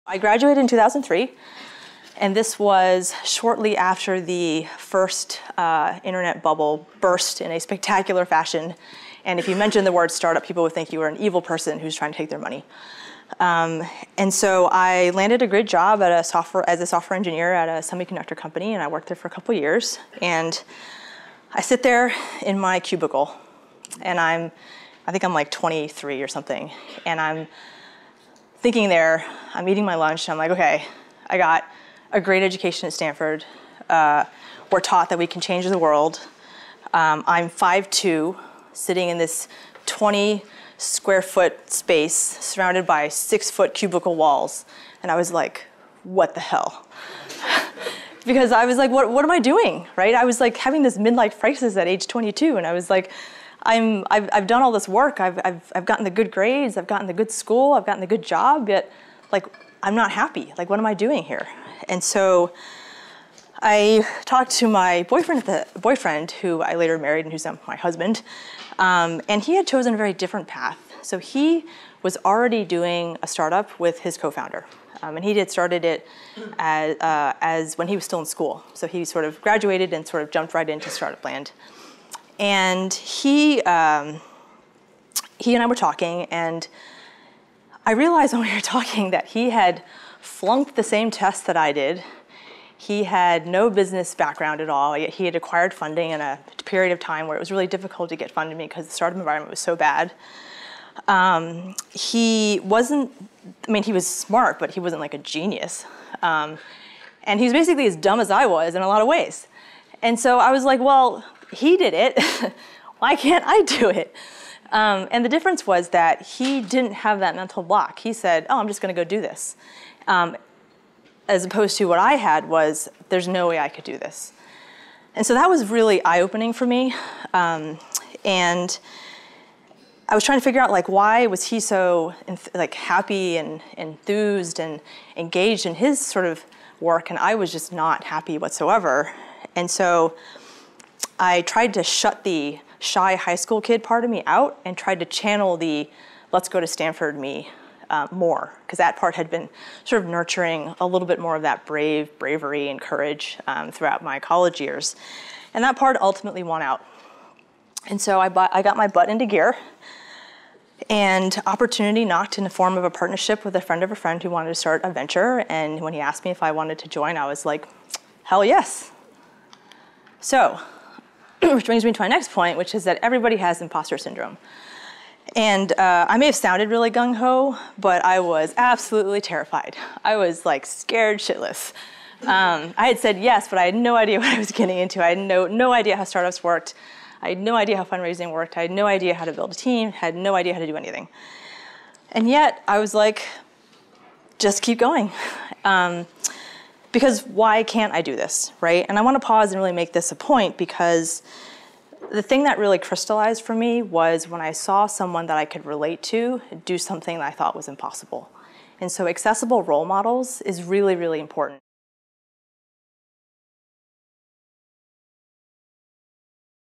I graduated in 2003, and this was shortly after the first internet bubble burst in a spectacular fashion. And if you mentioned the word startup, people would think you were an evil person who's trying to take their money. And so I landed a great job at as a software engineer at a semiconductor company, and I worked there for a couple of years. And I sit there in my cubicle, and I think I'm like 23 or something, and I'm thinking there, I'm eating my lunch, and I'm like, okay, I got a great education at Stanford. We're taught that we can change the world. I'm 5'2", sitting in this 20 square foot space surrounded by 6-foot cubicle walls. And I was like, what the hell? Because I was like, what am I doing, right? I was like having this midlife crisis at age 22, and I was like, I've done all this work, I've gotten the good grades, I've gotten the good school, I've gotten the good job, yet like I'm not happy. Like, what am I doing here? And so I talked to my boyfriend, who I later married and who's now my husband, and he had chosen a very different path. So he was already doing a startup with his co-founder, and he had started it as when he was still in school. So he sort of graduated and sort of jumped right into startup land. And he and I were talking, and I realized when we were talking that he had flunked the same test that I did. He had no business background at all, yet he had acquired funding in a period of time where it was really difficult to get funding because the startup environment was so bad. He wasn't, I mean, he was smart, but he wasn't like a genius. And he was basically as dumb as I was in a lot of ways. And so I was like, well, he did it. Why can't I do it? And the difference was that he didn't have that mental block. He said, oh, I'm just going to go do this. As opposed to what I had was, there's no way I could do this. And so that was really eye-opening for me. And I was trying to figure out, like, why was he so like happy and enthused and engaged in his sort of work, and I was just not happy whatsoever. And so I tried to shut the shy high school kid part of me out and tried to channel the let's go to Stanford me more, because that part had been sort of nurturing a little bit more of that bravery and courage throughout my college years. And that part ultimately won out. And so I got my butt into gear, and opportunity knocked in the form of a partnership with a friend who wanted to start a venture. And when he asked me if I wanted to join, I was like, hell yes. So, which brings me to my next point, which is that everybody has imposter syndrome. And I may have sounded really gung-ho, but I was absolutely terrified. I was like scared shitless. I had said yes, but I had no idea what I was getting into. I had no idea how startups worked. I had no idea how fundraising worked. I had no idea how to build a team, had no idea how to do anything. And yet I was like, just keep going. Because why can't I do this, right? And I want to pause and really make this a point, because the thing that really crystallized for me was when I saw someone that I could relate to do something that I thought was impossible. And so accessible role models is really, really important.